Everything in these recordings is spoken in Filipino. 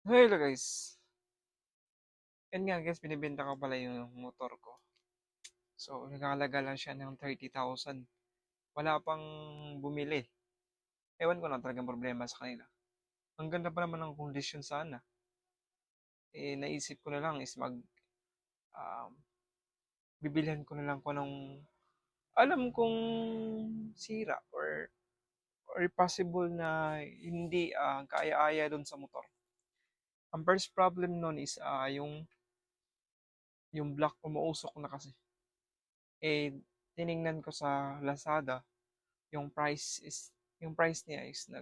Hello guys. Yan nga guys, binibenta ko pala yung motor ko. So, nagkakalaga lang siya ng 30,000. Wala pang bumili. Ewan ko lang talagang problema sa kanila. Ang ganda pa naman ng kondisyon sana. Naisip ko na lang is um, bibilhan ko na lang ko ng alam kong sira or possible na hindi kaya-aya doon sa motor. Ang first problem nun is yung block umuusok na kasi. Eh, tiningnan ko sa Lazada, yung yung price niya is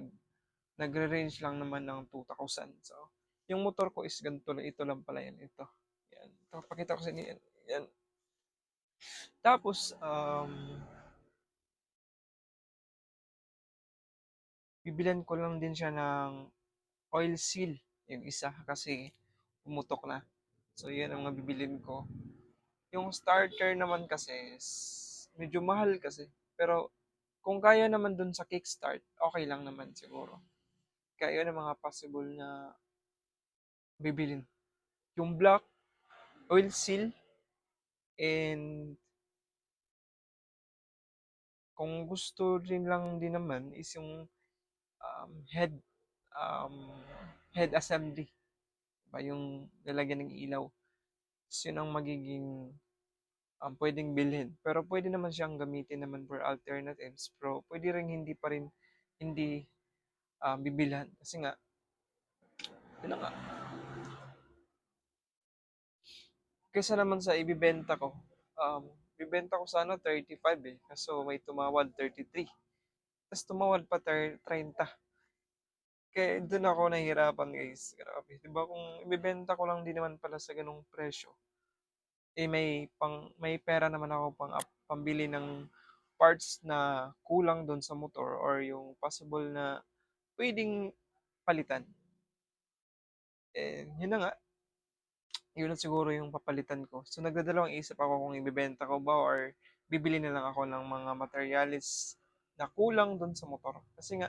nagre-range lang naman ng 2,000. So, yung motor ko is ganito lang, ito lang pala yan, ito. Yan. Ito, pakita ko sa inyo yan. Yan. Tapos, bibilan ko lang din siya ng oil seal, yung isa, kasi pumutok na. So, yan ang mga bibilin ko. Yung starter naman kasi is medyo mahal kasi. Pero, kung kaya naman dun sa kickstart, okay lang naman siguro. Kaya yun ang mga possible na bibilin. Yung black, oil seal, and kung gusto rin lang din naman is yung um, head um, head assembly. Ba yung lalagyan ng ilaw. So, yun ang magiging pwedeng bilhin. Pero pwede naman siyang gamitin naman for alternatives. Pero pwede rin hindi bibilhan. Kasi nga, yun na nga. Kaysa naman sa ibibenta ko, bibenta ko sana 35 eh. Kaso may tumawad 33. Tapos tumawad pa 30. Kaya doon ako nahihirapan guys. Grabe. Diba kung ibibenta ko lang din naman pala sa ganung presyo, may pera naman ako pambili ng parts na kulang doon sa motor or yung possible na pwedeng palitan. Yun na nga, yun na siguro yung papalitan ko. So nagdadalawang isip ako kung ibebenta ko ba or bibili na lang ako ng mga materialis na kulang doon sa motor. Kasi nga,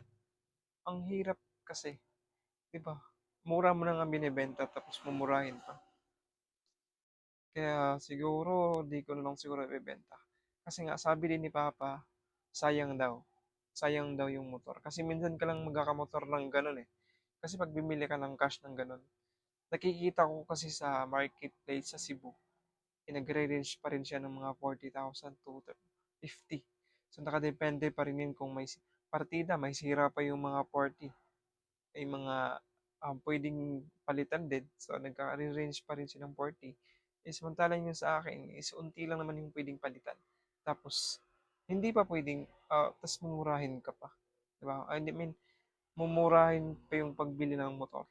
ang hirap kasi, di ba? Mura mo na nga binibenta tapos mumurahin pa. Kaya siguro di ko na lang siguro ibebenta. Kasi nga sabi din ni Papa, sayang daw. Sayang daw yung motor. Kasi minsan ka lang magkakamotor ng ganun eh. Kasi pag bumili ka ng cash ng ganun, nakikita ko kasi sa marketplace sa Cebu, nagre-range pa rin siya ng mga 40,000 to 50. So nakadepende pa rin yun kung may partida, may sira pa yung mga 40. May mga pwedeng palitan din. So nagka-range pa rin siya ng 40. Samantalang yung sa akin is unti lang naman yung pwedeng palitan. Tapos hindi pa pwedeng, tapos mumurahin ka pa. Diba? I mean, mumurahin pa yung pagbili ng motor.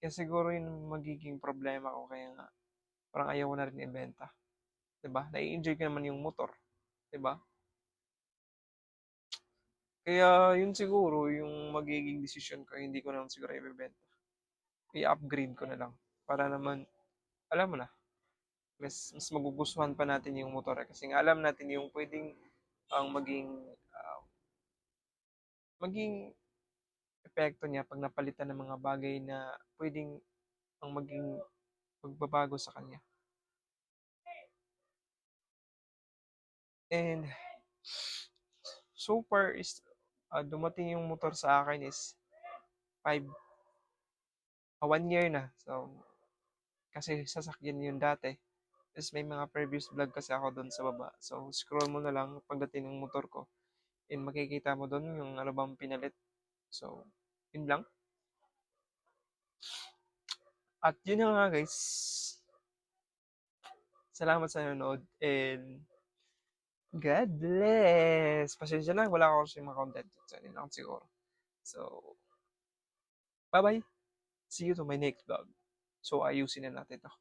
Kaya siguro yun magiging problema ko. Kaya nga, parang ayaw ko na rin ibenta. Diba? Nai-enjoy ko naman yung motor. Diba? Kaya yun siguro yung magiging decision ko. Hindi ko na lang siguro ibebenta. I-upgrade ko na lang. Para naman, alam mo na, mas magugustuhan pa natin yung motor. Kasi nga alam natin yung pwedeng ang maging epekto niya pag napalitan ng mga bagay na pwedeng ang maging magbabago sa kanya. And so far is dumating yung motor sa akin is 1 year na. So, kasi sasakyan yun dati. Tapos may mga previous vlog kasi ako doon sa baba. So, scroll mo na lang pagdating ng motor ko. And makikita mo doon yung ano bang pinalit. So, yun lang. At yun na nga guys. Salamat sa nanonood. And God bless. Pasensya na, wala ako kasi mga content. So, yun lang siguro. So, bye-bye. See you to my next vlog. So, ayusin na natin to.